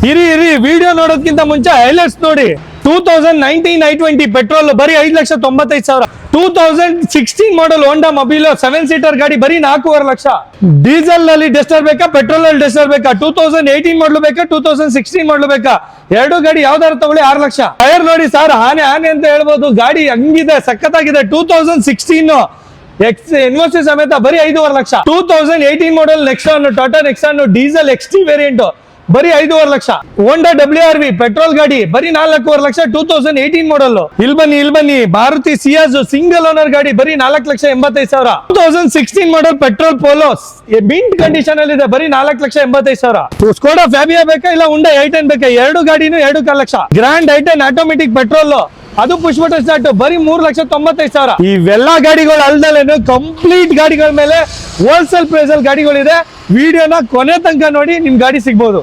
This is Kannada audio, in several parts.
ಇರಿ ವಿಡಿಯೋ ನೋಡೋದಕ್ಕಿಂತ ಮುಂಚೆ ಹೈಲೈಟ್ಸ್ ನೋಡಿ. 2019 i20 ಪೆಟ್ರೋಲ್ ಬರೀ 5,95,000. 2016 ಮಾಡಲ್ ಹೋಂಡಾ ಮೊಬಿಲೋ 7 ಸೀಟರ್ ಗಾಡಿ ಬರೀ 4.5 ಲಕ್ಷ. ಡೀಸೆಲ್ ನಲ್ಲಿ ಡೆಸ್ಟರ್ ಬೇಕಾ, ಪೆಟ್ರೋಲ್ ನಲ್ಲಿ ಡೆಸ್ಟರ್ ಬೇಕಾ, 2018 ಮಾಡಲು ಬೇಕಾ, 2016 ಮಾಡಲು ಬೇಕಾ, ಎರಡು ಗಾಡಿ ಯಾವ್ದಾರು ತಗೊಳ್ಳಿ 6 ಲಕ್ಷ. ಟೈರ್ ನೋಡಿ ಸರ್, ಆನೆ ಅಂತ ಹೇಳ್ಬೋದು. ಗಾಡಿ ಹಂಗಿದೆ, ಸಖತ್ತಾಗಿದೆ. 2016 ಎನ್ಒಸಿ ಸಮೇತ ಬರೀ 5.5 lakh. 2018 model Nexon, Tata Nexon diesel XT variant ಬರೀ 5.5 ಲಕ್ಷ. ಹೋಂಡಾ WRV ಪೆಟ್ರೋಲ್ ಗಾಡಿ ಬರೀ 4.5 ಲಕ್ಷ. 2018 ಮಾಡಲ್. ಇಲ್ಲಿ ಬನ್ನಿ ಮಾರುತಿ ಸಿಯಾಜ್ ಸಿಂಗಲ್ ಓನರ್ ಗಾಡಿ ಬರೀ 4,85,000. 2016 ಮಾಡಲ್ ಪೆಟ್ರೋಲ್ ಪೋಲೋ ಮಿಂಟ್ ಕಂಡೀಷನ್ ಅಲ್ಲಿ ಇದೆ, ಬರೀ 4,85,000. ಸ್ಕೋಡಾ ಫ್ಯಾಬಿಯಾ ಬೇಕಾ, ಇಲ್ಲ ಹುಂಡೈ i10 ಬೇಕಾ, ಎರಡು ಗಾಡಿನೂ 2.5 lakh. Grand i10 automatic petrol, ಅದು ಪುಷ್ ಬಟನ್ ಸ್ಟಾರ್ಟ್ ಬರೀ 3,95,000. ಇವೆಲ್ಲ ಗಾಡಿಗಳು ಅಲ್ದಲೇನು ಕಂಪ್ಲೀಟ್ ಗಾಡಿಗಳ ಮೇಲೆ ಹೋಲ್ಸೇಲ್ ಪ್ರೈಸ್ ಅಲ್ಲಿ ಗಾಡಿಗಳಿದೆ. ವಿಡಿಯೋನ ಕೊನೆ ತನಕ ನೋಡಿ, ನಿಮ್ ಗಾಡಿ ಸಿಗ್ಬೋದು.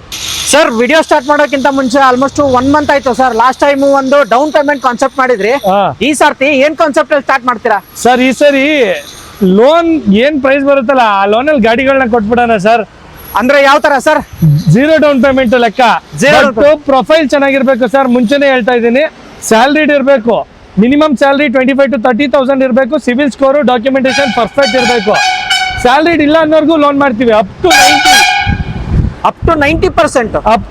ಸರ್ ವಿಡಿಯೋ ಸ್ಟಾರ್ಟ್ ಮಾಡೋಕ್ಕಿಂತ ಮುಂಚೆ ಆಲ್ಮೋಸ್ಟ್ 1 ಮಂತ್ ಆಯ್ತು ಸರ್. ಲಾಸ್ಟ್ ಟೈಮ್ ಒಂದು ಡೌನ್ ಪೇಮೆಂಟ್ ಕಾನ್ಸೆಪ್ಟ್ ಮಾಡಿದ್ರಿ. ಈ ಸರ್ತಿ ಏನ್ ಕಾನ್ಸೆಪ್ಟ್ ಅಲ್ಲಿ ಸ್ಟಾರ್ಟ್ ಮಾಡ್ತೀರಾ ಸರ್? ಈ ಸರಿ ಲೋನ್ ಏನ್ ಪ್ರೈಸ್ ಬರುತ್ತಲ್ಲ, ಆ ಲೋನ್ ಅಲ್ಲಿ ಗಾಡಿಗಳನ್ನ ಕೊಟ್ಬಿಡೋಣ ಸರ್. ಅಂದ್ರೆ ಯಾವ ತರ ಸರ್? 0 ಡೌನ್ ಪೇಮೆಂಟ್ ಲೆಕ್ಕ. ಪ್ರೊಫೈಲ್ ಚೆನ್ನಾಗಿರ್ಬೇಕು ಸರ್, ಮುಂಚೆನೆ ಹೇಳ್ತಾ ಇದ್ದೀನಿ. ಸ್ಯಾಲ್ರಿಡ್ ಇರಬೇಕು, ಮಿನಿಮಮ್ ಸ್ಯಾಲ್ರಿ 25,000 to 30,000 ಇರಬೇಕು. ಸಿವಿಲ್ ಸ್ಕೋರ್, ಡಾಕ್ಯುಮೆಂಟೇಶನ್ ಪರ್ಫೆಕ್ಟ್ ಇರಬೇಕು. ಸ್ಯಾಲ್ರಿಡ್ ಇಲ್ಲ ಅನ್ನೋರ್ಗು ಲೋನ್ ಮಾಡ್ತೀವಿ ಅಪ್ ಟು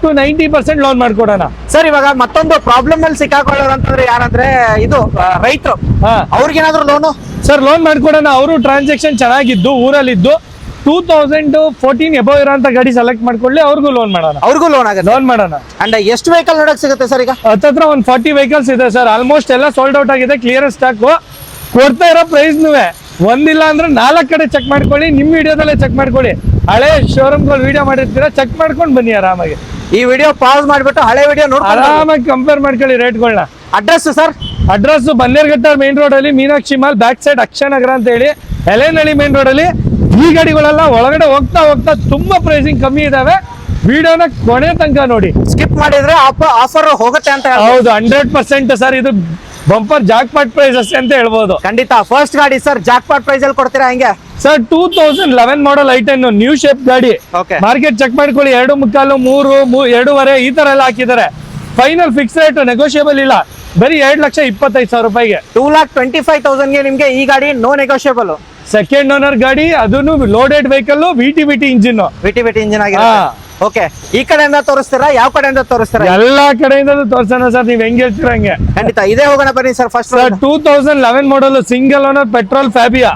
90% ಲೋನ್ ಮಾಡ್ಕೊಡೋಣ ಸರ್. ಇವಾಗ ಮತ್ತೊಂದು ಪ್ರಾಬ್ಲಮ್ ಅಲ್ಲಿ ಸಿಕ್ಕಾಕೊಳ್ಳೋರು ಅಂತಂದ್ರೆ ಯಾರಂದ್ರೆ ಇದು ರೈತರು, ಅವ್ರಿಗೇನಾದ್ರು ಲೋನು ಸರ್ ಲೋನ್ ಮಾಡ್ಕೊಡೋಣ. ಅವರು ಟ್ರಾನ್ಸಾಕ್ಷನ್ ಚೆನ್ನಾಗಿದ್ದು, ಊರಲ್ಲಿದ್ದು 2014 ಎಬೋ ಇರೋಂತ ಗಾಡಿ ಸೆಲೆಕ್ಟ್ ಮಾಡ್ಕೊಳ್ಳಿ, ಅವ್ರಿಗೂ ಲೋನ್ ಮಾಡೋಣ. ಲೋನ್ ಮಾಡೋಣ. ಅಂಡ್ ಎಷ್ಟು ವೆಹಿಕಲ್ ನೋಡಕ್ ಸಿಗುತ್ತೆ ಸರ್? ಈಗ ಹತ್ರ ಒಂದು 40 ವೆಹಿಕಲ್ಸ್ ಇದೆ ಸರ್. ಆಲ್ಮೋಸ್ಟ್ ಎಲ್ಲ ಸೋಲ್ಡ್ ಔಟ್ ಆಗಿದೆ, ಕ್ಲಿಯರ್ ಸ್ಟಾಕ್. ಕೊಡ್ತಾ ಇರೋ ಪ್ರೈಸ್ನು ಒಂದಿಲ್ಲ ಅಂದ್ರೆ 4 ಕಡೆ ಚೆಕ್ ಮಾಡ್ಕೊಳ್ಳಿ. ನಿಮ್ ವಿಡಿಯೋದಲ್ಲೇ ಚೆಕ್ ಮಾಡ್ಕೊಳ್ಳಿ. ಹಳೆ ಶೋರೂಮ್ಗಳು ವಿಡಿಯೋ ಮಾಡಿರ್ತೀರಾ, ಚೆಕ್ ಮಾಡ್ಕೊಂಡು ಬನ್ನಿ ಆರಾಮಾಗಿ. ಈ ವಿಡಿಯೋ ಪಾಸ್ ಮಾಡ್ಬಿಟ್ಟು ಹಳೆ ವಿಡಿಯೋ ನೋಡಿ ಆರಾಮಾಗಿ ಕಂಪೇರ್ ಮಾಡ್ಕೊಳ್ಳಿ ರೇಟ್ಗಳನ್ನ. Address sir? Address Bannerghatta main road ಅಲ್ಲಿ, Meenakshi mall back side Akshayanagara ಅಂತ ಹೇಳಿ, ಎಲೆನಹಳ್ಳಿ ಮೇನ್ ರೋಡ್ ಅಲ್ಲಿ. ಈ ಗಾಡಿಗಳೆಲ್ಲ ಒಳಗಡೆ ಹೋಗ್ತಾ ತುಂಬಾ ಪ್ರೈಸಿಂಗ್ ಕಮ್ಮಿ ಇದಾವೆ. ವಿಡಿಯೋನ ಕೊನೆ ತನಕ ನೋಡಿ. ಸ್ಕಿಪ್ ಮಾಡಿದ್ರೆ ಆಫರ್ ಹೋಗುತ್ತೆ ಅಂತ ಹೌದು, 100% ಸರ್. ಇದು ಬಂಪರ್ ಜಾಕ್ಪಾಟ್ ಪ್ರೈಸ್ ಅಷ್ಟೇ ಅಂತ ಹೇಳ್ಬೋದು. ಖಂಡಿತ. ಫಸ್ಟ್ ಗಾಡಿ ಸರ್ ಜಾಕ್ಪಾಟ್ ಪ್ರೈಸ್ ಅಲ್ಲಿ ಕೊಡ್ತೀರಾ ಹೆಂಗೆ ಸರ್? 2011 ಮಾಡಲ್ i10 ನ್ಯೂ ಶೇಪ್ ಗಾಡಿ. ಮಾರ್ಕೆಟ್ ಚೆಕ್ ಮಾಡ್ಕೊಳ್ಳಿ. 2.25, 3, 2.5 ಈ ತರ ಎಲ್ಲ ಹಾಕಿದ್ದಾರೆ. ಫೈನಲ್ ಫಿಕ್ಸ್ ರೇಟ್, ನೆಗೋಷಿಯಬಲ್ ಇಲ್ಲ. ಬರೀ 2,25,000 ರೂಪಾಯಿಗೆ. 2,25,000 ನಿಮ್ಗೆ ಈ ಗಾಡಿ ನೋ ನೆಗೋಷಿಯಬಲ್. ಸೆಕೆಂಡ್ ಓನರ್ ಗಾಡಿ, ಅದನ್ನು ಲೋಡೆಡ್ ವೆಹಿಕಲ್, ವಿಟಿ ಇಂಜಿನ್ ಆಗಿದೆ. ಓಕೆ, ಈ ಕಡೆಯಿಂದ ತೋರಿಸ್ತೀರಾ, ಯಾವ ಕಡೆಯಿಂದ ತೋರಿಸ್ತೀರಾ? ಎಲ್ಲಾ ಕಡೆಯಿಂದ ತೋರ್ಸೋಣ ಸರ್, ನೀವ್ ಹೆಂಗ್ ಹೇಳ್ತೀರ ಹಂಗೆ. ಖಂಡಿತ ಇದೇ ಹೋಗೋಣ ಬನ್ನಿ ಸರ್. ಫಸ್ಟ್ 2011 ಮಾಡಲ್ ಸಿಂಗಲ್ ಓನರ್ ಪೆಟ್ರೋಲ್ ಫ್ಯಾಬಿಯಾ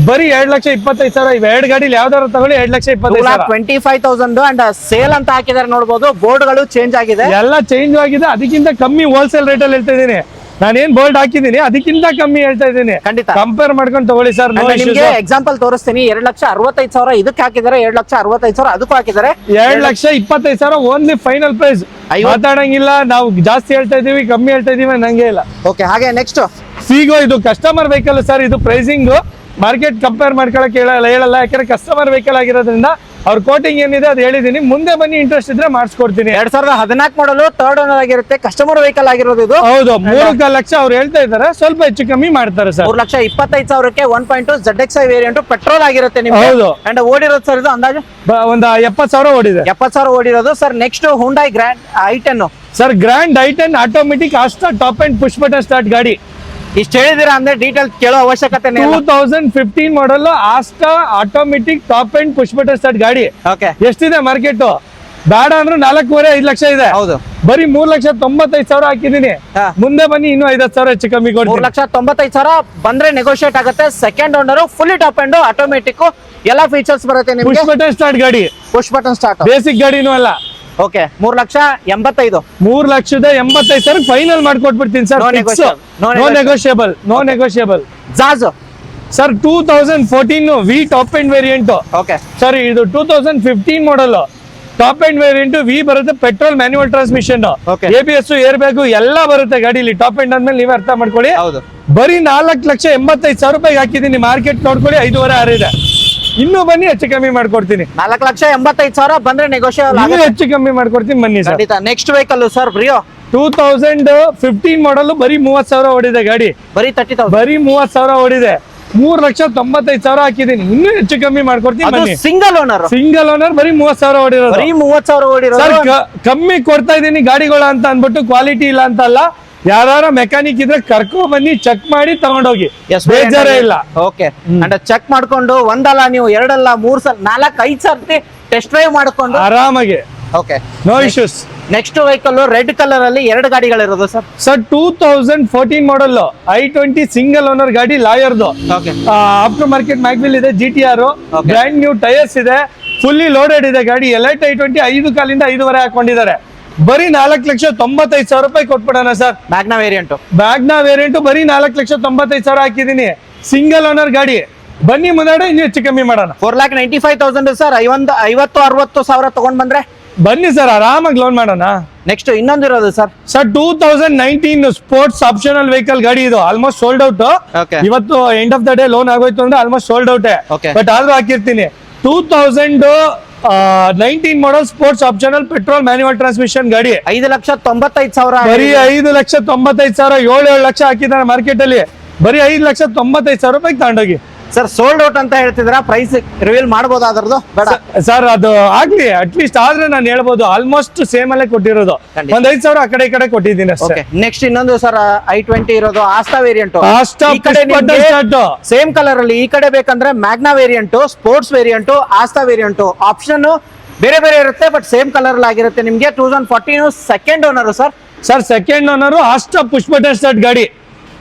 ಬರೀ 2,25,000. ಇವ್ ಎರಡು ಗಾಡಿ ಯಾವ್ದಾರು ತಗೊಳ್ಳಿ 2,25,000. 25,000 ಅಂಡ್ ಸೇಲ್ ಅಂತ ಹಾಕಿದಾರೆ ನೋಡಬಹುದು. ಬೋರ್ಡ್ ಗಳು ಚೇಂಜ್ ಆಗಿದೆ, ಎಲ್ಲ ಚೇಂಜ್ ಆಗಿದೆ. ಅದಕ್ಕಿಂತ ಕಮ್ಮಿ ಹೋಲ್ಸೇಲ್ ರೇಟ್ ಅಲ್ಲಿ ಹೇಳ್ತಾ ಇದೀನಿ. ನಾನೇನ್ ಬೋರ್ಡ್ ಹಾಕಿದೀನಿ ಅದಕ್ಕಿಂತ ಕಮ್ಮಿ ಹೇಳ್ತಾ ಇದ್ದೀನಿ. ಖಂಡಿತ ಕಂಪೇರ್ ಮಾಡ್ಕೊಂಡು ತಗೊಳ್ಳಿ ಸರ್. ನಿಮ್ಗೆ ಎಕ್ಸಾಂಪಲ್ ತೋರಿಸ್ತೀನಿ. 2,65,000 ಇದಕ್ಕೆ ಹಾಕಿದ್ದಾರೆ, 2,65,000 ಅದಕ್ಕೂ ಹಾಕಿದ್ದಾರೆ. 2,25,000 ಓನ್ಲಿ ಫೈನಲ್ ಪ್ರೈಸ್. ಮಾತಾಡಂಗಿಲ್ಲ, ನಾವು ಜಾಸ್ತಿ ಹೇಳ್ತಾ ಇದೀವಿ, ಕಮ್ಮಿ ಹೇಳ್ತಾ ಇದೀವಿ ನಂಗೆ ಇಲ್ಲ. ಓಕೆ, ಹಾಗೆ ನೆಕ್ಸ್ಟ್ ಫೀಗೋ. ಇದು ಕಸ್ಟಮರ್ ವೆಹಿಕಲ್ ಸರ್. ಇದು ಪ್ರೈಸಿಂಗ್ ಮಾರ್ಕೆಟ್ ಕಂಪೇರ್ ಮಾಡ್ಕೊಳಕ್ ಹೇಳಲ್ಲ. ಯಾಕಂದ್ರೆ ಕಸ್ಟಮರ್ ವೆಹಿಕಲ್ ಆಗಿರೋದ್ರಿಂದ ಅವ್ರ ಕೋಟಿಂಗ್ ಏನಿದೆ ಅದು ಹೇಳಿದೀನಿ. ಮುಂದೆ ಬನ್ನಿ, ಇಂಟ್ರೆಸ್ಟ್ ಇದ್ರೆ ಮಾಡಿಸ್ಕೊಡ್ತೀನಿ. 2014 ಮಾಡಲು ಥರ್ಡ್ ಓನರ್ ಆಗಿರುತ್ತೆ, ಕಸ್ಟಮರ್ ವೆಹಿಕಲ್ ಆಗಿರೋದು ಇದು. ಹೌದು, 3.5 ಲಕ್ಷ ಅವ್ರು ಹೇಳ್ತಾ ಇದ್ದಾರೆ. ಸ್ವಲ್ಪ ಹೆಚ್ಚು ಕಮ್ಮಿ ಮಾಡ್ತಾರೆ ಸರ್. 3,25,000ಕ್ಕೆ 1.2 ZXi ವೇರಿಯಂಟ್ ಪೆಟ್ರೋಲ್ ಆಗಿರುತ್ತೆ ನಿಮ್ಗೆ. ಹೌದು. ಅಂಡ್ ಓಡಿರೋದು ಸರ್ ಇದು ಅಂದಾಜು ಒಂದು 70,000 ಓಡಿದೆ. 70,000 ಓಡಿರೋದು sir. Next Hyundai Grand i10 sir. Grand i10 automatic Asta top and push button start ಗಾಡಿ. ಇಷ್ಟು ಹೇಳಿದಿರಾ ಅಂದ್ರೆ ಡೀಟೇಲ್ ಕೇಳೋ ಅವಶ್ಯಕತೆ. 2015 model Asta automatic top and push button start ಗಾಡಿ. ಓಕೆ, ಎಷ್ಟಿದೆ ಮಾರ್ಕೆಟ್? ಬೇಡ ಅಂದ್ರೆ 4.5 ಲಕ್ಷ ಇದೆ. ಹೌದು, ಬರೀ 3,95,000 ಹಾಕಿದೀನಿ. ಮುಂದೆ ಬನ್ನಿ, ಇನ್ನೂ 5,000 ಹೆಚ್ಚು ಕಮ್ಮಿ ಕೊಡ್ತೀನಿ. 3,95,000 ಬಂದ್ರೆ ನೆಗೋಷಿಯೇಟ್ ಆಗುತ್ತೆ. Second owner, fully top end automatic ಎಲ್ಲ ಫೀಚರ್ಸ್ ಬರುತ್ತೆ ನಿಮ್ಗೆ. ಪುಷ್ ಬಟನ್ ಸ್ಟಾರ್ಟ್ ಗಾಡಿ, ಪುಷ್ ಬಟನ್ ಸ್ಟಾರ್ಟ್, ಬೇಸಿಕ್ ಗಾಡಿನೂ ಅಲ್ಲ. ಓಕೆ, 3,85,000. 3,85,000 ಫೈನಲ್ ಮಾಡ್ಕೊಟ್ಬಿಡ್ತೀನಿ sir. No negotiable. Jazz sir 2014 V top end variant. Okay sir, ಇದು 2015 model top end variant. V ಬರುತ್ತೆ, petrol manual transmission, ABS, air bag ಎಲ್ಲ ಬರುತ್ತೆ ಗಾಡಿಲಿ. ಟಾಪ್ ಅಂಡ್ ಅಂದ್ಮೇಲೆ ನೀವೇ ಅರ್ಥ ಮಾಡ್ಕೊಳ್ಳಿ. ಬರೀ 4,85,000 ರೂಪಾಯಿಗೆ ಹಾಕಿದೀನಿ. ಮಾರ್ಕೆಟ್ ನೋಡ್ಕೊಳ್ಳಿ 5.5, 6 ಇದೆ. ಇನ್ನೂ ಬನ್ನಿ, ಹೆಚ್ಚು ಕಮ್ಮಿ ಮಾಡ್ಕೊಡ್ತೀನಿ. 4,85,000 ಬಂದ್ರೆ ನೆಗೋಷಿಯಬಲ್, ಹೆಚ್ಚು ಕಮ್ಮಿ ಮಾಡ್ಕೊಡ್ತೀನಿ ಬನ್ನಿ sir. Next vehicle sir Brio 2015 ಮಾಡಲ್ ಬರೀ 30,000 ಓಡಿದೆ ಗಾಡಿ. ಬರೀ 30,000 ಬರೀ 30,000 ಓಡಿದೆ. 3,95,000 ಹಾಕಿದೀನಿ, ಇನ್ನೂ ಹೆಚ್ಚು ಕಮ್ಮಿ ಮಾಡ್ಕೊಡ್ತೀನಿ ಬನ್ನಿ. ಸಿಂಗಲ್ ಓನರ್, ಸಿಂಗಲ್ ಓನರ್ ಬರೀ 30,000 ಓಡಿರೋದು. ಬರೀ 30,000 ಓಡಿರೋದು. ಸರ್ ಕಮ್ಮಿ ಕೊಡ್ತಾ ಇದೀನಿ ಗಾಡಿಗಳ ಅಂತ ಅನ್ಬಿಟ್ಟು ಕ್ವಾಲಿಟಿ ಇಲ್ಲ ಅಂತ ಅಲ್ಲ, ಯಾರ ಮೆಕ್ಯಾನಿಕ್ ಇದ್ರೆ ಕರ್ಕೊ ಬನ್ನಿ, ಚೆಕ್ ಮಾಡಿ ತಗೊಂಡೋಗಿ, ಬೇಜಾರೇ ಇಲ್ಲ. ಓಕೆ, ಅಂಡ್ ಚೆಕ್ ಮಾಡ್ಕೊಂಡು ಒಂದಲ್ಲ ನೀವು ಎರಡಲ್ಲ 3 ಸಲ 4-5 ಸರ್ತಿ ಟೆಸ್ಟ್ ಡ್ರೈವ್ ಮಾಡ್ಕೊಂಡು ಆರಾಮಾಗಿ. Okay, no issues. Next vehicle red colour ಅಲ್ಲಿ 2 ಗಾಡಿಗಳಿರೋದು sir. Sir 2014 model i20 single owner ಗಾಡಿ, ಲಾಯರ್ದು. ಓಕೆ, ಆಫ್ಟರ್ ಮಾರ್ಕೆಟ್ ಮ್ಯಾಗ್ವಿಲ್ ಇದೆ, GTR, Okay. Brand new tyres ಇದೆ, ಫುಲ್ಲಿ ಲೋಡೆಡ್ ಇದೆ ಗಾಡಿ. ಎಲೈಟ್ i20 5 ಕಾಲಿಂದ 5.5 ಹಾಕೊಂಡಿದ್ದಾರೆ. ಬರೀ 4,95,000 ರೂಪಾಯಿ ಕೊಟ್ಬಿಡೋಣ ಸರ್. ಮ್ಯಾಗ್ನಾ ವೇರಿಯಂಟ್, ಬ್ಯಾಗ್ನ ವೇರಿಯಂಟ್ ಬರೀ 4,95,000 ಹಾಕಿದೀನಿ, ಸಿಂಗಲ್ ಓನರ್ ಗಾಡಿ. ಬನ್ನಿ ಮುಂದಾಡೆ ಇನ್ನೂ ಹೆಚ್ಚು ಕಮ್ಮಿ ಮಾಡೋಣ. 4,95,000 ಸರ್. 50-60,000 ತಗೊಂಡ್ ಬಂದ್ರೆ ಬನ್ನಿ ಸರ್, ಆರಾಮಾಗಿ ಲೋನ್ ಮಾಡೋಣ. ನೆಕ್ಸ್ಟ್ ಇನ್ನೊಂದಿರೋದು sir. Sir 2019 sports optional vehicle ಗಾಡಿ ಇದು, ಆಲ್ಮೋಸ್ಟ್ ಸೋಲ್ಡ್ ಔಟ್. Okay. ಇವತ್ತು end of the day loan ಆಗೋಯ್ತು ಅಂದ್ರೆ almost sold out. Okay. But ಆದ್ರೂ ಹಾಕಿರ್ತೀನಿ. 2019 model sports optional petrol manual transmission ಗಾಡಿ, 5,95,000. ಬರೀ 5,95,000, 7 ಲಕ್ಷ ಹಾಕಿದ್ದಾರೆ ಮಾರ್ಕೆಟ್ ಅಲ್ಲಿ. ಬರೀ 5,95,000 ರೂಪಾಯಿ ತಗೊಂಡೋಗಿ. ಸರ್ ಸೋಲ್ಡ್ ಔಟ್ ಅಂತ ಹೇಳ್ತಿದ್ರ, ಪ್ರೈಸ್ ರಿವೀಲ್ ಮಾಡಬಹುದು ಅದ್ರದ್ದು? ಬೇಡ ಸರ್, ಅದು ಆಗ್ಲಿ ಅಟ್ಲೀಸ್ಟ್ ಆದ್ರೆ ನಾನು ಹೇಳ್ಬೋದು. ಆಲ್ಮೋಸ್ಟ್ ಸೇಮ್ ಅಲ್ಲೇ ಕೊಟ್ಟಿರೋದು, ಖಂಡಿತ. ಒಂದ್ 5,000 ಆ ಕಡೆ ಕೊಟ್ಟಿದ್ದೀನಿ ಅಷ್ಟೇ. ನೆಕ್ಸ್ಟ್ ಇನ್ನೊಂದು ಸರ್ i20 ಇರೋದು Asta variant. Asta start same colour ಅಲ್ಲಿ, ಈ ಕಡೆ ಬೇಕಂದ್ರೆ Magna variant, sports variant, Asta variant. Option ಬೇರೆ ಬೇರೆ ಇರುತ್ತೆ, ಬಟ್ ಸೇಮ್ ಕಲರ್ ಅಲ್ಲಿ ಆಗಿರುತ್ತೆ ನಿಮ್ಗೆ. 2014 second owner sir. Sir second owner Asta push button start ಗಾಡಿ,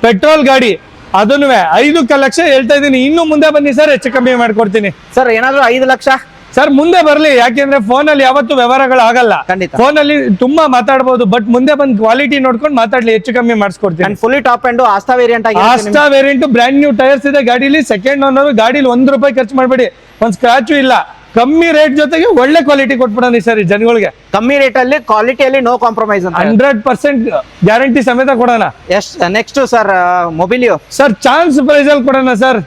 ಪೆಟ್ರೋಲ್ ಗಾಡಿ, ಅದನ್ನು 5 ಲಕ್ಷ ಹೇಳ್ತಾ ಇದೀನಿ. ಇನ್ನು ಮುಂದೆ ಬನ್ನಿ ಸರ್, ಹೆಚ್ಚು ಕಮ್ಮಿ ಮಾಡ್ಕೊಡ್ತೀನಿ. ಸರ್ ಏನಾದ್ರು 5 ಲಕ್ಷ ಸರ್ ಮುಂದೆ ಬರ್ಲಿ, ಯಾಕೆಂದ್ರೆ ಫೋನ್ ಅಲ್ಲಿ ಯಾವತ್ತು ವ್ಯವಹಾರಗಳು ಆಗಲ್ಲ. ಖಂಡಿತ. ಫೋನ್ ಅಲ್ಲಿ ತುಂಬಾ ಮಾತಾಡಬಹುದು, ಬಟ್ ಮುಂದೆ ಬಂದ್ ಕ್ವಾಲಿಟಿ ನೋಡ್ಕೊಂಡು ಮಾತಾಡ್ಲಿ, ಹೆಚ್ಚು ಕಮ್ಮಿ ಮಾಡಿಸ್ಕೊಡ್ತೀನಿ. And fully top end Asta variant Asta variant brand new tyres ಇದೆ ಗಾಡಿಲಿ. ಸೆಕೆಂಡ್ ಓನರ್ ಗಾಡಿಲಿ ₹1 ಖರ್ಚು ಮಾಡಬೇಡಿ, ಒಂದ್ ಸ್ಕ್ರಾಚು ಇಲ್ಲ. ಕಮ್ಮಿ ರೇಟ್ ಜೊತೆಗೆ ಒಳ್ಳೆ ಕ್ವಾಲಿಟಿ ಕೊಟ್ಬಿಡೋಣ ಸರ್ ಈ ಜನಗಳಿಗೆ. ಕಮ್ಮಿ ರೇಟ್ ಅಲ್ಲಿ, ಕ್ವಾಲಿಟಿಯಲ್ಲಿ ನೋ ಕಾಂಪ್ರಮೈಸ್ ಅಂತ 100% ಗ್ಯಾರಂಟಿ ಸಮೇತ ಕೊಡೋಣ. Next sir Mobilio. Sir chance price ಅಲ್ಲಿ ಕೊಡೋಣ sir.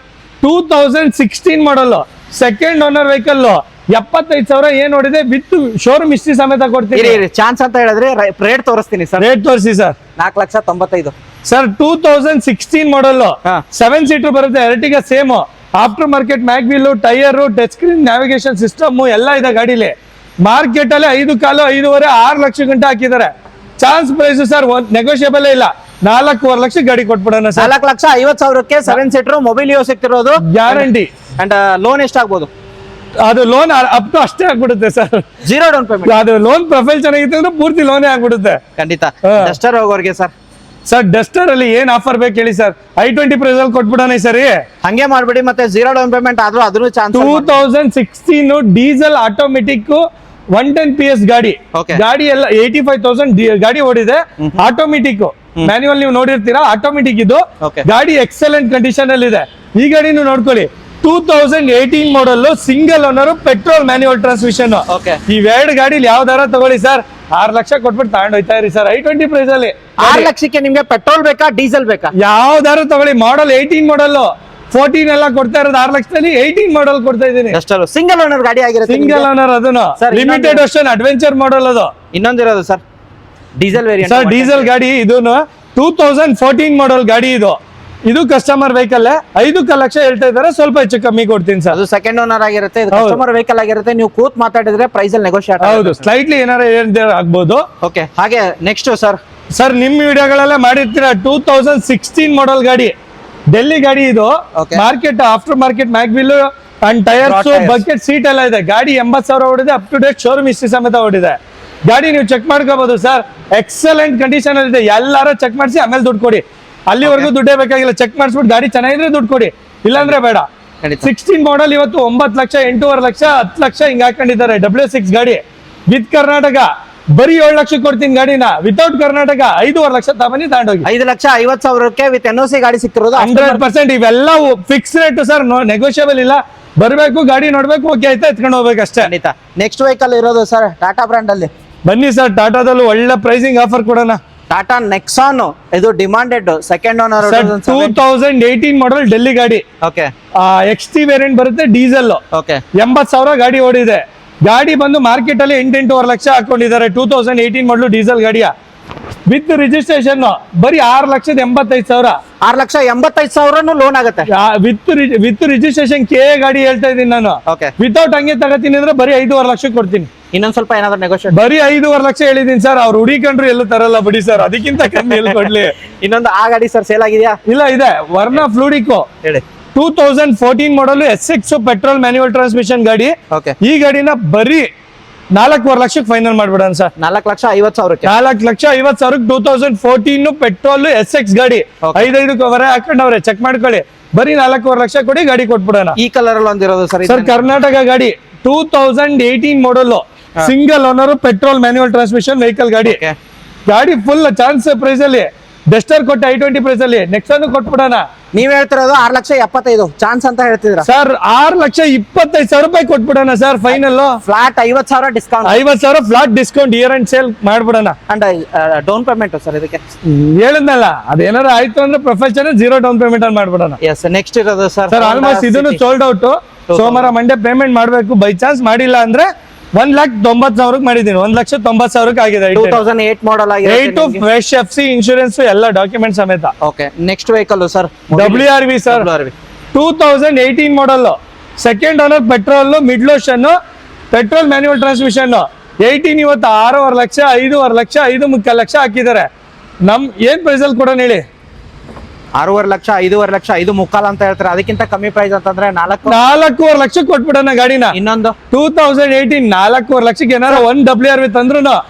2016 model second owner vehicle, 75,000 ಏನ್ ನೋಡಿದೆ, ವಿತ್ ಶೋರೂಮ್ ಹಿಸ್ಟ್ರಿ ಸಮೇತ ಕೊಡ್ತೀನಿ. ಚಾನ್ಸ್ ಅಂತ ಹೇಳಿದ್ರೆ ರೇಟ್ ತೋರಿಸ್ತೀನಿ ಸರ್. ರೇಟ್ ತೋರಿಸಿ ಸರ್. 4,95,000. ಸರ್ 2016 ಮಾಡಲ್, ಹಾ. 7 ಸೀಟರ್ ಬರುತ್ತೆ, Ertiga same. After market mag wheel, tyre, touch screen, navigation system ಎಲ್ಲ ಇದೆ ಗಾಡಿಲಿ. ಮಾರ್ಕೆಟ್ ಅಲ್ಲಿ 5 ಕಾಲು 5.5 6 ಲಕ್ಷ ಗಂಟೆ ಹಾಕಿದ್ದಾರೆ. ಚಾನ್ಸ್ ಪ್ರೈಸ್ ಸರ್, ನೆಗೋಷಿಯಬಲ್ ಇಲ್ಲ. 4.25 ಲಕ್ಷ ಗಾಡಿ ಕೊಟ್ಬಿಡೋಣ ಸರ್. 4,50,000ಕ್ಕೆ 7 ಸೀಟರ್ ಮೊಬಿಲಿಯೋ ಸಿಗ್ತಿರೋದು, ಗ್ಯಾರಂಟಿ. ಅಂಡ್ ಲೋನ್ ಎಷ್ಟಾಗ್ಬೋದು? ಅದು ಲೋನ್ ಅಪ್ ಟು ಅಷ್ಟೇ ಆಗ್ಬಿಡುತ್ತೆ ಸರ್. 0 down payment. ಅದು ಲೋನ್ ಪ್ರೊಫೈಲ್ ಚೆನ್ನಾಗಿತ್ತು ಅಂದ್ರೆ ಪೂರ್ತಿ ಲೋನೇ ಆಗ್ಬಿಡುತ್ತೆ. ಖಂಡಿತ. ಹಾ. ಡಸ್ಟರ್ ಹೋಗೋರಿಗೆ ಸರ್. ಸರ್ ಡಸ್ಟರ್ ಅಲ್ಲಿ ಏನ್ ಆಫರ್ ಬೇಕು ಹೇಳಿ ಸರ್. i20 ಪ್ರೈಸ್ ಅಲ್ಲಿ ಕೊಟ್ಬಿಡೋಣ ಈ ಸರಿ. ಹಂಗೆ ಮಾಡ್ಬಿಡಿ, ಮತ್ತೆ 0 ಡೌನ್ ಪೇಮೆಂಟ್ ಆದ್ರೂ ಅದನ್ನು ಚಾನ್ಸ್. 2016 ಡೀಸೆಲ್ ಆಟೋಮೆಟಿಕ್ 110 PS ಗಾಡಿ. Okay. ಗಾಡಿ ಎಲ್ಲ 85,000 ಗಾಡಿ ಓಡಿದೆ. ಆಟೋಮೆಟಿಕ್, ಮ್ಯಾನ್ಯುವಲ್ ನೀವು ನೋಡಿರ್ತೀರಾ, ಆಟೋಮೆಟಿಕ್ ಇದು. Okay. ಗಾಡಿ ಎಕ್ಸಲೆಂಟ್ ಕಂಡೀಷನ್ ಅಲ್ಲಿ ಇದೆ. ಈ ಗಾಡಿನೂ ನೋಡ್ಕೊಳ್ಳಿ. 2018 model, single owner, petrol manual transmission. Okay. ಇವೆರಡು ಗಾಡಿಲಿ ಯಾವ್ದಾರ ತಗೊಳ್ಳಿ ಸರ್, 6 ಲಕ್ಷ ಕೊಟ್ಬಿಟ್ಟು ತಗೊಂಡು ಹೋಯ್ತಾ ಇರಿ ಸರ್ i20 ಪ್ರೈಸ್ ಅಲ್ಲಿ. 6 ಲಕ್ಷಕ್ಕೆ ನಿಮ್ಗೆ ಪೆಟ್ರೋಲ್ ಬೇಕಾ ಡೀಸೆಲ್ ಬೇಕಾ? ಯಾವ್ದಾರು ತಗೊಳ್ಳಿ. ಮಾಡಲ್ 18 ಮಾಡಲ್, 14 ಎಲ್ಲ ಕೊಡ್ತಾ ಇರೋದು 6 ಲಕ್ಷದಲ್ಲಿ, 18 ಮಾಡಲ್ ಕೊಡ್ತಾ ಇದ್ದೀನಿ. ಡಸ್ಟರ್ ಸಿಂಗಲ್ ಓನರ್ ಗಾಡಿ ಆಗಿರುತ್ತೆ. ಸಿಂಗಲ್ ಓನರ್, ಅದನ್ನು Sir, limited version adventure model ಅದು. ಇನ್ನೊಂದಿರೋದು sir diesel variant. Sir diesel ಗಾಡಿ ಇದೂನು 2014 ಮಾಡಲ್ ಗಾಡಿ ಇದು. ಇದು ಕಸ್ಟಮರ್ ವೆಹಿಕಲ್ 5 ಲಕ್ಷ ಹೇಳ್ತಾ ಇದಾರೆ, ಸ್ವಲ್ಪ ಹೆಚ್ಚು ಕಮ್ಮಿ ಕೊಡ್ತೀನಿ ಸರ್. ಅದು ಸೆಕೆಂಡ್ ಓನರ್ ಆಗಿರುತ್ತೆ, ಇದು ಹೌದು. ಕಸ್ಟಮರ್ ವೆಹಿಕಲ್ ಆಗಿರುತ್ತೆ. ನೀವು ಕೂತ್ ಮಾತಾಡಿದ್ರೆ ಪ್ರೈಸ್ ಅಲ್ಲಿ ನೆಗೋಷಿಯೇಟ್ ಹೌದು, ಸ್ಲೈಟ್ಲಿ ಏನಾರ ಆಗ್ಬೋದು. ಓಕೆ. ಹಾಗೆ ನೆಕ್ಸ್ಟ್ ಸರ್. ಸರ್ ನಿಮ್ ವಿಡಿಯೋಗಳೆಲ್ಲ ಮಾಡಿರ್ತೀರಾ. 2016 ಮಾಡಲ್ ಗಾಡಿ, ಡೆಲ್ಲಿ ಗಾಡಿ ಇದು. Okay. Market after market mag wheel and tyres, tires. Bucket seat ಎಲ್ಲ ಇದೆ. ಗಾಡಿ 80,000 ಓಡಿದೆ, up to date showroom history ಸಮೇತ ಓಡಿದೆ. ಗಾಡಿ ನೀವು ಚೆಕ್ ಮಾಡ್ಕೋಬಹುದು ಸರ್, ಎಕ್ಸಲೆಂಟ್ ಕಂಡೀಷನ್ ಅಲ್ಲಿ ಇದೆ. ಎಲ್ಲಾರು ಚೆಕ್ ಮಾಡಿಸಿ ಆಮೇಲೆ ದುಡ್ಡು ಕೊಡಿ. ಅಲ್ಲಿವರೆಗೂ ದುಡ್ಡೇ ಬೇಕಾಗಿಲ್ಲ. ಚೆಕ್ ಮಾಡಿಸ್ಬಿಟ್ಟು ಗಾಡಿ ಚೆನ್ನಾಗಿದ್ರೆ ದುಡ್ಡು ಕೊಡಿ, ಇಲ್ಲಾಂದ್ರೆ ಬೇಡ. ಖಂಡಿತ. 16 ಮಾಡಲ್ ಇವತ್ತು 9 ಲಕ್ಷ, 8.5 ಲಕ್ಷ, 10 ಲಕ್ಷ ಹಿಂಗ್ ಹಾಕೊಂಡಿದ್ದಾರೆ. W6 ಗಾಡಿ ವಿತ್ ಕರ್ನಾಟಕ ಬರೀ 7 ಲಕ್ಷ ಕೊಡ್ತೀನಿ ಗಾಡಿನ. ವಿತೌಟ್ ಕರ್ನಾಟಕ 5.5 ಲಕ್ಷ ತಗೊಂಡು ತಗೊಂಡೋಗಿ. 5,50,000ಕ್ಕೆ ವಿತ್ NOC ಗಾಡಿ ಸಿಕ್ತಿರೋದು. 100% ಇವೆಲ್ಲ ಫಿಕ್ಸ್ ರೇಟ್ ಸರ್, ನೆಗೋಷಿಯಬಲ್ ಇಲ್ಲ. ಬರ್ಬೇಕು, ಗಾಡಿ ನೋಡ್ಬೇಕು, ಓಕೆ ಆಯ್ತಾ ಎತ್ಕೊಂಡು ಹೋಗ್ಬೇಕು ಅಷ್ಟೇ. ಖಂಡಿತ. ನೆಕ್ಸ್ಟ್ ವೆಹಿಕಲ್ ಇರೋದು ಸರ್ ಟಾಟಾ ಬ್ರ್ಯಾಂಡ್ ಅಲ್ಲಿ. ಬನ್ನಿ ಸರ್, ಟಾಟಾದಲ್ಲೂ ಒಳ್ಳೆ ಪ್ರೈಸಿಂಗ್ ಆಫರ್ ಕೊಡೋಣ. ಟಾಟಾ ನೆಕ್ಸಾನ್, ಇದು ಡಿಮಾಂಡೆಡ್ ಸೆಕೆಂಡ್ ಓನರ್. 2018 ಮಾಡಲ್ ಡೆಲ್ಲಿ ಗಾಡಿ. ಓಕೆ. XT ವೇರಿಯಂಟ್ ಬರುತ್ತೆ, ಡೀಸೆಲ್. ಓಕೆ. 80,000 ಗಾಡಿ ಓಡಿದೆ. ಗಾಡಿ ಬಂದು ಮಾರ್ಕೆಟ್ ಅಲ್ಲಿ 8.5 ಲಕ್ಷ ಹಾಕೊಂಡಿದ್ದಾರೆ. 2018 ಮಾಡಲು ಡೀಸೆಲ್ ಗಾಡಿಯ ವಿತ್ ರಿಜಿಸ್ಟ್ರೇಷನ್ ಬರೀ 6,85,000 6,85,000 ಲೋನ್ ಆಗುತ್ತೆ. ವಿತ್ ರಿಜಿಸ್ಟ್ರೇಷನ್ ಕೆ ಗಾಡಿ ಹೇಳ್ತಾ ಇದೀನಿ ನಾನು. ಓಕೆ, ವಿತೌಟ್ ಹಂಗೆ ತಗೋತೀನಿ ಅಂದ್ರೆ ಬರೀ 5.5 ಲಕ್ಷ ಕೊಡ್ತೀನಿ. ಇನ್ನೊಂದ್ ಸ್ವಲ್ಪ ಏನಾದ್ರು ನೆಗೋಷಿಯೇಟ್. ಬರೀ 5.5 ಲಕ್ಷ ಹೇಳಿದೀನಿ ಸರ್. ಅವ್ರು ಹುಡಿಕೊಂಡ್ರು ಎಲ್ಲೂ ತರಲ್ಲ ಬಿಡಿ ಸರ್, ಅದಕ್ಕಿಂತ ಕಮ್ಮಿ ಎಲ್ಲಿ ಕೊಡ್ಲಿ. ಇನ್ನೊಂದು ಆ ಗಾಡಿ ಸರ್ ಸೇಲ್ ಆಗಿದೆಯಾ? ಇಲ್ಲ, ಇದೆ ವರ್ನಾ ಫ್ಲೂಡಿಕೋ ಹೇಳಿ. 2014 ಮಾಡಲ್ SX ಪೆಟ್ರೋಲ್ ಮ್ಯಾನ್ಯುವಲ್ ಟ್ರಾನ್ಸ್ಮಿಷನ್ ಗಾಡಿ. ಓಕೆ, ಈ ಗಾಡಿನ ಬರೀ 4.5 ಲಕ್ಷಕ್ಕೆ ಫೈನಲ್ ಮಾಡ್ಬಿಡೋಣ ಸರ್. 4,50,000. 4,50,000 2014 ಪೆಟ್ರೋಲ್ SX ಗಾಡಿ. Okay. 5 ವರೆ ಹಾಕೊಂಡವ್ರೆ, ಚೆಕ್ ಮಾಡ್ಕೊಳ್ಳಿ. ಬರೀ 4.5 ಲಕ್ಷ ಕೊಡಿ ಗಾಡಿ ಕೊಟ್ಬಿಡೋಣ. ಈ ಕಲರ್ ಅಲ್ಲಿ ಒಂದಿರೋದು ಸರ್. ಸರ್ ಕರ್ನಾಟಕ ಗಾಡಿ 2018 model single owner petrol manual transmission vehicle ಗಾಡಿ. Okay. ಗಾಡಿ ಫುಲ್ ಚಾನ್ಸ್ ಪ್ರೈಸ್ ಅಲ್ಲಿ ಡಸ್ಟರ್ ಕೊಟ್ಟು I20 ಪ್ರೈಸ್ ಅಲ್ಲಿ ನೆಕ್ಸಾನ್ ಕೊಟ್ಬಿಡೋಣ. ನೀವ್ ಹೇಳ್ತಿರೋದು 6,75,000 ಚಾನ್ಸ್ ಅಂತ ಹೇಳ್ತಿದ್ರ ಸರ್. 6,25,000 ರೂಪಾಯಿ ಕೊಟ್ಬಿಡೋಣ sir final. Flat 50,000 discount. 50,000 flat discount year end sale ಮಾಡ್ಬಿಡೋಣ. ಅಂಡ್ ಡೌನ್ ಪೇಮೆಂಟ್ ಸರ್ ಇದಕ್ಕೆ ಹೇಳಿದ್ನಲ್ಲ, ಅದೇನಾರ ಆಯ್ತು ಅಂದ್ರೆ ಪ್ರೊಫೈಲ್ ಚಾನಲ್ 0 ಡೌನ್ ಪೇಮೆಂಟ್ ಅಲ್ಲಿ ಮಾಡ್ಬಿಡೋಣ. ಎಸ್, ನೆಕ್ಸ್ಟ್ ಇರೋದು ಸರ್. ಸರ್ ಆಲ್ಮೋಸ್ಟ್ ಇದನ್ನು ಸೋಲ್ಡ್ ಔಟ್. ಸೋಮವಾರ ಮಂಡೇ ಪೇಮೆಂಟ್ ಮಾಡ್ಬೇಕು. ಬೈ ಚಾನ್ಸ್ ಮಾಡಿಲ್ಲ ಅಂದ್ರೆ 1,90,000 ಮಾಡಿದೀನಿ. 1,90,000 ಆಗಿದೆ. 2008 ಮಾಡಲ್ ಆಗಿದೆ. 8 ಫ್ರೆಶ್ FC ಇನ್ಶೂರೆನ್ಸ್ ಎಲ್ಲ ಡಾಕ್ಯುಮೆಂಟ್ ಸಮೇತ. Okay, next vehicle sir. WRV sir. 2018 ಮಾಡಲ್ second owner petrol mid ocean petrol manual transmission. 18 ಇವತ್ತು 6.5 ಲಕ್ಷ 5.5 ಲಕ್ಷ 5.3 ಲಕ್ಷ ಹಾಕಿದ್ದಾರೆ. ನಮ್ ಏನ್ ಪ್ರೈಸ್ ಅಲ್ಲಿ ಕೊಡೋಣ ಹೇಳಿ? 6.5 ಲಕ್ಷ 5.5 ಲಕ್ಷ 5.3 ಅಂತ ಹೇಳ್ತಾರೆ. ಅದಕ್ಕಿಂತ ಕಮ್ಮಿ ಪ್ರೈಸ್ ಅಂತಂದ್ರೆ 4.5 ಲಕ್ಷ ಕೊಟ್ಬಿಡೋಣ ಗಾಡಿನ. ಇನ್ನೊಂದು 2018 4.5 ಲಕ್ಷಕ್ಕೆ ಏನಾರ 1 WRV ತಂದ್ರು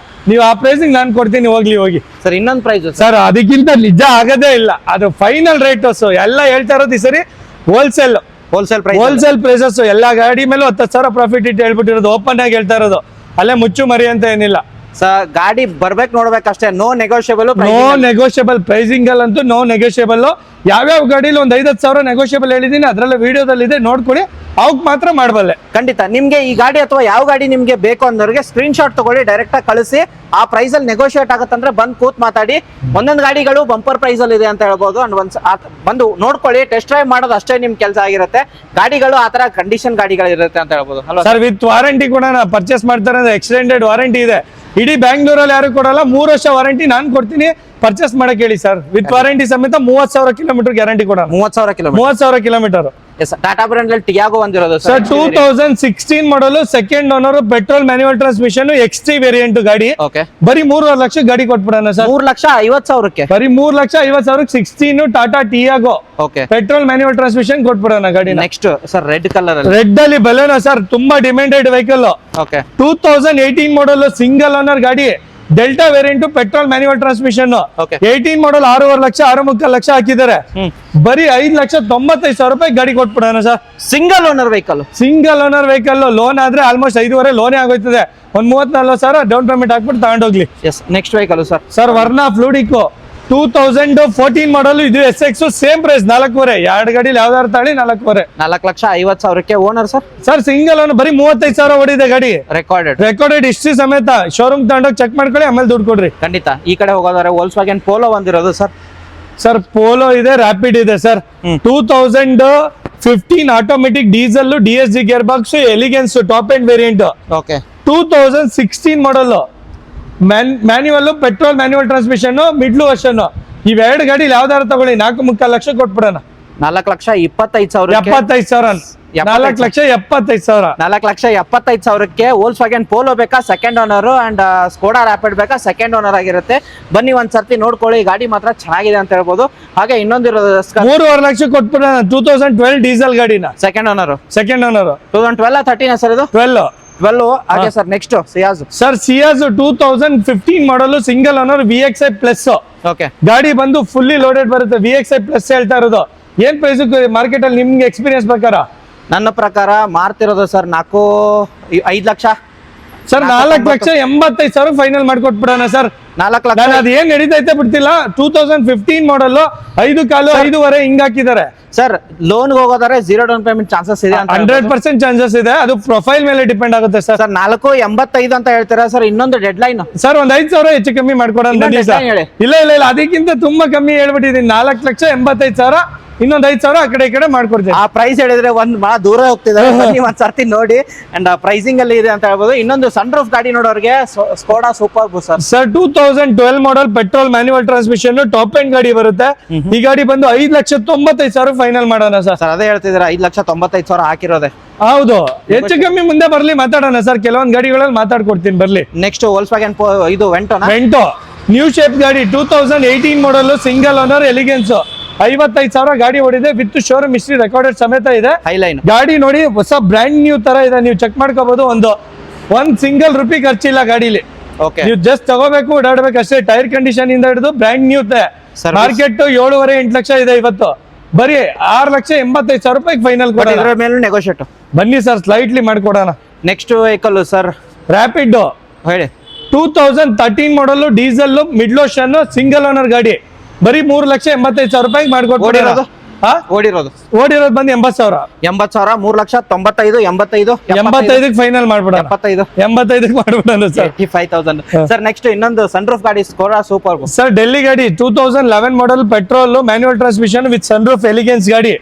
ನೀವು ಆ ಪ್ರೈಸಿಂಗ್ ನಾನು ಕೊಡ್ತೀನಿ. ಹೋಗಿ ಸರ್. ಇನ್ನೊಂದು ಪ್ರೈಸ್ ಸರ್, ಅದಕ್ಕಿಂತ ನಿಜ ಆಗದೇ ಇಲ್ಲ. ಅದು ಫೈನಲ್ ರೇಟಸ್ ಎಲ್ಲ ಹೇಳ್ತಾ ಇರೋದು ಈ ಸರಿ ಹೋಲ್ಸೇಲ್ ಪ್ರೈಸಸ್. ಎಲ್ಲ ಗಾಡಿ ಮೇಲೂ 10,000 ಪ್ರಾಫಿಟ್ ಇಟ್ಟು ಹೇಳ್ಬಿಟ್ಟಿರೋದು. ಓಪನ್ ಆಗಿ ಹೇಳ್ತಾ ಇರೋದು, ಅಲ್ಲೇ ಮುಚ್ಚು ಮರಿ ಅಂತ ಏನಿಲ್ಲ ಸರ್. ಗಾಡಿ ಬರ್ಬೇಕು ನೋಡ್ಬೇಕಷ್ಟೇ. No negotiable. ಪ್ರೈಸಿಂಗ್ ಅಲ್ಲಂತೂ ನೋ ನೆಗೋಷಿಯಬಲ್. ಯಾವ್ಯಾವ ಗಾಡಿಲಿ ಒಂದು 5,000 ನೆಗೋಷಿಯಬಲ್ ಹೇಳಿದೀನಿ, ಅದ್ರಲ್ಲ ವಿಡಿಯೋದಲ್ಲಿ ಇದೆ, ನೋಡ್ಕೊಳ್ಳಿ. ಅವಕ್ ಮಾತ್ರ ಮಾಡಬಲ್ಲೆ. ಖಂಡಿತ ನಿಮ್ಗೆ ಈ ಗಾಡಿ ಅಥವಾ ಯಾವ ಗಾಡಿ ನಿಮ್ಗೆ ಬೇಕು ಅನ್ನೋರಿಗೆ ಸ್ಕ್ರೀನ್ ಶಾಟ್ ತಗೊಳ್ಳಿ, ಡೈರೆಕ್ಟ್ ಆಗಿ ಕಳಿಸಿ. ಆ ಪ್ರೈಸ್ ಅಲ್ಲಿ ನೆಗೋಷಿಯೇಟ್ ಆಗತ್ತಂದ್ರೆ ಬಂದ್ ಕೂತ್ ಮಾತಾಡಿ. ಒಂದೊಂದು ಗಾಡಿಗಳು ಬಂಪರ್ ಪ್ರೈಸ್ ಅಲ್ಲಿ ಇದೆ ಅಂತ ಹೇಳ್ಬೋದು. ಅಂಡ್ ಬಂದು ನೋಡ್ಕೊಳ್ಳಿ, ಟೆಸ್ಟ್ ಡ್ರೈವ್ ಮಾಡೋದು ಅಷ್ಟೇ ನಿಮ್ ಕೆಲಸ ಆಗಿರುತ್ತೆ. ಗಾಡಿಗಳು ಆತರ ಕಂಡೀಷನ್ ಗಾಡಿಗಳು ಇರುತ್ತೆ ಅಂತ ಹೇಳ್ಬೋದು ಅಲ್ವಾ ಸರ್. ವಿತ್ ವಾರಂಟಿ ಕೂಡ ಪರ್ಚೇಸ್ ಮಾಡ್ತಾರೆ ಅಂದ್ರೆ ಎಕ್ಸ್ಟೆಂಡೆಡ್ ವಾರಂಟಿ ಇದೆ. ಇಡೀ ಬ್ಯಾಂಗ್ಳೂರಲ್ಲಿ ಯಾರು ಕೊಡಲ್ಲ. 3 ವರ್ಷ ವಾರಂಟಿ ನಾನು ಕೊಡ್ತೀನಿ. ಪರ್ಚೇಸ್ ಮಾಡಕ್ ಹೇಳಿ ಸರ್. ವಿತ್ ವಾರಂಟಿ ಸಮೇತ 30,000 ಕಿಲೋಮೀಟರ್ ಗ್ಯಾರಂಟಿ ಕೊಡೋಣ. 30,000 ಕಿಲೋಮೀಟರ್. 30,000 ಕಿಲೋಮೀಟರ್. ಟಾಟಾ ಬ್ರಾಂಡ್ ಅಲ್ಲಿ ಟಿಯಾಗೋ ಬಂದಿರೋದು ಸರ್. 2016 ಮಾಡಲು second owner petrol manual transmission XT variant ಗಾಡಿ. ಓಕೆ, ಬರೀ 3.5 ಲಕ್ಷ ಗಾಡಿ ಕೊಟ್ಬಿಡೋಣ ಸರ್. 3,50,000 ಬರೀ 3,50,000 16 Tata Tiago okay petrol manual transmission ಕೊಟ್ಬಿಡೋಣ ಗಾಡಿ. ನೆಕ್ಸ್ಟ್ ಸರ್ ರೆಡ್ ಕಲರ್ ಅಲ್ಲಿ. ರೆಡ್ ಅಲ್ಲಿ ಬಲೆನೋ ಸರ್, ತುಂಬಾ demanded vehicle. Okay, 2018 model single owner ಗಾಡಿ. Delta variant petrol manual transmission. Okay. 18 model 6.5 lakh 6.3 lakh ಹಾಕಿದ್ದಾರೆ. ಬರೀ 5,95,000 ರೂಪಾಯಿ ಗಾಡಿ ಕೊಟ್ಬಿಡೋಣ sir. Single owner vehicle loan ಆದ್ರೆ ಆಲ್ಮೋಸ್ಟ್ 5.5 ಲೋನೇ ಆಗೋಯ್ತದೆ. ಒಂದ್ 30,40,000 ಡೌನ್ ಪೇಮೆಂಟ್ ಹಾಕ್ಬಿಟ್ಟು ತಗೊಂಡೋಗ್ಲಿ. Next vehicle sir Verna Fluidic 2014 ಮಾಡಲ್. ಇದು SX ಸೇಮ್ ಪ್ರೈಸ್ 4.5. ಎರಡು ಗಾಡಿಲಿ ಯಾವ್ದಾರು ತಾಳಿ 4.5. 4,50,000 owner sir. Sir single owner ಬರೀ 35,000 ಓಡಿದೆ ಗಾಡಿ. ರೆಕಾರ್ಡೆಡ್ ಹಿಸ್ಟ್ರಿ ಸಮೇತ. ಶೋರೂಮ್ ತಗೊಂಡೋಗಿ ಚೆಕ್ ಮಾಡ್ಕೊಳ್ಳಿ, ಆಮೇಲೆ ದುಡ್ಡು ಕೊಡ್ರಿ. ಖಂಡಿತ. ಈ ಕಡೆ ಹೋಗೋದಾರೆ ವೋಲ್ಕ್ಸ್ವ್ಯಾಗನ್ ಪೋಲೋ ಬಂದಿರೋದು ಸರ್. ಸರ್ ಪೋಲೋ ಇದೆ, ರ್ಯಾಪಿಡ್ ಇದೆ sir. 2015 automatic diesel DSG gear box Elegance top end variant. Okay, 2016 model manual petrol manual transmission middle version. ಇವೆರಡು ಗಾಡಿ ಯಾವ್ದಾರು ತಗೊಳ್ಳಿ 4.3 ಲಕ್ಷ ಕೊಟ್ಬಿಡೋಣ. 4,25,000 4,75,000. 4,75,000 ವೋಲ್ಕ್ಸ್ವ್ಯಾಗನ್ ಪೋಲೋ ಬೇಕಾ second owner and Skoda rapid ಬೇಕಾ ಸೆಕೆಂಡ್ ಓನರ್ ಆಗಿರುತ್ತೆ. ಬನ್ನಿ ಒಂದ್ಸರ್ತಿ ನೋಡ್ಕೊಳ್ಳಿ, ಗಾಡಿ ಮಾತ್ರ ಚೆನ್ನಾಗಿದೆ ಅಂತ ಹೇಳ್ಬೋದು. ಹಾಗೆ ಇನ್ನೊಂದಿರೋದು 3.5 ಲಕ್ಷ ಕೊಟ್ಬಿಡೋಣ. 2012 ಡೀಸೆಲ್ ಗಾಡಿನ ಸೆಕೆಂಡ್ ಓನರ್. 2012 13 ಸರ್ ಇದು 12. ಹಾಗೆ ಸರ್ ನೆಕ್ಸ್ಟ್ ಸಿಯಾಜ್. ಸರ್ ಸಿಯಾಜ್ 2015 ಮಾಡಲ್ single owner VXI plus. Okay, ಗಾಡಿ ಬಂದು ಫುಲ್ಲಿ ಲೋಡೆಡ್ ಬರುತ್ತೆ. VXI ಪ್ಲಸ್ ಹೇಳ್ತಾ ಇರೋದು. ಏನ್ ಪ್ರೈಸ್ ಮಾರ್ಕೆಟ್ ಅಲ್ಲಿ ನಿಮ್ಗೆ ಎಕ್ಸ್ಪೀರಿಯನ್ಸ್ ಪ್ರಕಾರ? ನನ್ನ ಪ್ರಕಾರ ಮಾರ್ತಿರೋದು ಸರ್ 5 ಲಕ್ಷ ಸರ್. 4,85,000 ಫೈನಲ್ ಮಾಡ್ಕೊಟ್ಬಿಡೋಣ ಸರ್. 4 ಲಕ್ಷ. ಅದ್ ಏನ್ ನಡೀತೈತೆ ಬಿಡ್ತಿಲ್ಲ. 2015 ಮಾಡಲ್ 5 ಕಾಲು 5.5 ಹಿಂಗ್ ಹಾಕಿದ್ದಾರೆ ಸರ್. ಲೋನ್ ಹೋಗೋದಾರೆ 0 ಡೌನ್ ಪೇಮೆಂಟ್ ಚಾನ್ಸಸ್ ಇದೆ. 100% ಚಾನ್ಸಸ್ ಇದೆ. ಅದು ಪ್ರೊಫೈಲ್ ಮೇಲೆ ಡಿಪೆಂಡ್ ಆಗುತ್ತೆ ಸರ್. 4,85 ಅಂತ ಹೇಳ್ತೀರಾ ಸರ್. ಇನ್ನೊಂದು ಡೆಡ್ ಲೈನ್ ಸರ್, ಒಂದ್ 5,000 ಹೆಚ್ಚು ಕಮ್ಮಿ ಮಾಡ್ಕೊಡೋಣ ಬನ್ನಿ ಸರ್. ಇಲ್ಲ ಅದಕ್ಕಿಂತ ತುಂಬಾ ಕಮ್ಮಿ ಹೇಳ್ಬಿಟ್ಟಿದೀನಿ. 4,85,000 ಇನ್ನೊಂದ್ 5,000 ಆ ಕಡೆ ಈ ಕಡೆ ಮಾಡ್ಕೊಡ್ತೀನಿ. ಆ ಪ್ರೈಸ್ ಹೇಳಿದ್ರೆ ಬಹಳ ದೂರ ಹೋಗ್ತಿದ್ದಾರೆ. ಬನ್ನಿ ಒಂದ್ ಸರ್ತಿ ನೋಡಿ ಅಂಡ್ ಪ್ರೈಸಿಂಗ್ ಅಲ್ಲಿ ಇದೆ ಅಂತ ಹೇಳ್ಬೋದು. ಇನ್ನೊಂದು ಸನ್ ರೂಫ್ ಗಾಡಿ ನೋಡೋರಿಗೆ Skoda Superb sir. Sir 2012 model petrol manual transmission top end ಗಾಡಿ ಬರುತ್ತೆ. ಈ ಗಾಡಿ ಬಂದು 5,95,000 ಫೈನಲ್ ಮಾಡೋಣ ಸರ್. ಅದೇ ಹೇಳ್ತಿದ್ದೀರಾ 5,95,000 ಹಾಕಿರೋದೆ. ಹೌದು, ಹೆಚ್ಚು ಕಮ್ಮಿ ಮುಂದೆ ಬರ್ಲಿ ಮಾತಾಡೋಣ ಸರ್. ಕೆಲವೊಂದು ಗಾಡಿಗಳಲ್ಲಿ ಮಾತಾಡ್ಕೊಡ್ತೀನಿ ಬರ್ಲಿ. ನೆಕ್ಸ್ಟ್ ವೋಲ್ಸ್ವ್ಯಾಗನ್ ಇದು ವೆಂಟೋ ನ್ಯೂ ಶೇಪ್ ಗಾಡಿ 2018 ಮಾಡಲ್ ಸಿಂಗಲ್ ಓನರ್ ಎಲಿಗೆನ್ಸ್ 55,000 ಗಾಡಿ ಓಡಿದೆ ವಿತ್ ಶೋರೂಮ್ ಹಿಸ್ಟ್ರಿ ರೆಕಾರ್ಡೆಡ್ ಸಮೇತ ಇದೆ. ಹೈಲೈನ್ ಗಾಡಿ ನೋಡಿ ಹೊಸ ಬ್ರ್ಯಾಂಡ್ ನ್ಯೂ ತರ ಇದೆ, ನೀವು ಚೆಕ್ ಮಾಡ್ಕೋಬಹುದು. ಒಂದ್ ಸಿಂಗಲ್ ರುಪಿ ಖರ್ಚಿಲ್ಲ ಗಾಡಿಲಿ. ಓಕೆ, ನೀವು ಜಸ್ಟ್ ತಗೋಬೇಕು ಓಡಾಡ್ಬೇಕು ಅಷ್ಟೇ. ಟೈರ್ ಕಂಡೀಷನ್ ಇಂದ ಹಿಡಿದು ಬ್ರ್ಯಾಂಡ್ ನ್ಯೂ ಮಾರ್ಕೆಟ್ 7.5-8 ಲಕ್ಷ ಇದೆ ಇವತ್ತು. ಬರೀ 6,85,000 ರೂಪಾಯಿ ಫೈನಲ್ ಕೊಡ. ಇದರ ಮೇಲೆ ನೆಗೋಷಿಯೇಟ್ ಬನ್ನಿ ಸರ್, ಸ್ಲೈಟ್ಲಿ ಮಾಡ್ಕೊಡೋಣ. ನೆಕ್ಸ್ಟ್ ವೆಹಿಕಲ್ ಸರ್ ರ್ಯಾಪಿಡ್ ಹೇಳಿ. 2013 ಮಾಡಲ್ diesel mid ocean single owner ಗಾಡಿ ಬರೀ 3,85,000 ರೂಪಾಯಿ ಮಾಡ್ಕೊಡ್ಬೋದು. ಓಡಿರೋದು ಬಂದು 80,000. 80,000 3,95,000 85 ಫೈನಲ್ ಮಾಡ್ಬಿಡೋಣ. 85 ಮಾಡ್ಬಿಡೋಣ ಸರ್. 85,000 ಸರ್. ನೆಕ್ಸ್ಟ್ ಇನ್ನೊಂದು ಸನ್ ರೂಫ್ ಗಾಡಿ ಸ್ಕೋಡಾ ಸೂಪರ್ ಸರ್. ಡೆಲ್ಲಿ ಗಾಡಿ 2011 model petrol manual transmission with sunroof elegance ಗಾಡಿ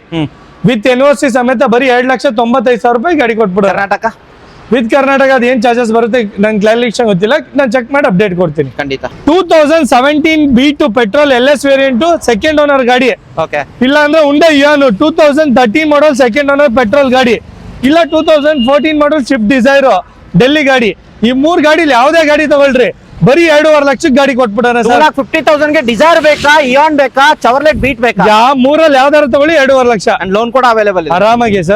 ವಿತ್ NOC ಸಮೇತ ಬರೀ 2,95,000 ರೂಪಾಯಿ ಗಾಡಿ ಕೊಟ್ಬಿಡೋಣ. ಕರ್ನಾಟಕ ವಿತ್ ಕರ್ನಾಟಕ ಅದು ಏನ್ ಚಾರ್ಜಸ್ ಬರುತ್ತೆ ನಂಗೆ ಕ್ಲಾರಿಫಿಕೇಶನ್ ಗೊತ್ತಿಲ್ಲ, ನಾನು ಚೆಕ್ ಮಾಡಿ ಅಪ್ಡೇಟ್ ಕೊಡ್ತೀನಿ. ಖಂಡಿತ. 2017 B2 petrol LS variant second owner ಗಾಡಿ. ಓಕೆ, ಇಲ್ಲ ಅಂದ್ರೆ ಉಂಡೆ ಇಯಾನು 2013 ಮಾಡಲ್ ಸೆಕೆಂಡ್ ಓನರ್ ಪೆಟ್ರೋಲ್ ಗಾಡಿ. ಇಲ್ಲ 2014 ಮಾಡಲ್ ಸ್ವಿಫ್ಟ್ ಡಿಸೈರ್ ಡೆಲ್ಲಿ ಗಾಡಿ. ಈ 3 ಗಾಡಿಲಿ ಯಾವ್ದೇ ಗಾಡಿ ತಗೊಳ್ರಿ ಬರೀ 2.5 ಲಕ್ಷಕ್ಕೆ ಗಾಡಿ ಕೊಟ್ಬಿಡೋಣ ಸರ್. 50,000 ಗೆ ಡಿಸೈರ್ ಬೇಕಾ, ಇಯಾನ್ ಬೇಕಾ, ಚವರ್ಲೆಟ್ ಬೀಟ್ ಬೇಕಾ, ಯಾವ 3ರಲ್ಲಿ ಯಾವ್ದಾರು ತಗೊಳ್ಳಿ 2.5 ಲಕ್ಷ. ಲೋನ್ ಕೂಡ ಅವೈಲೇಬಲ್ ಇದೆ ಆರಾಮಾಗಿ ಸರ್.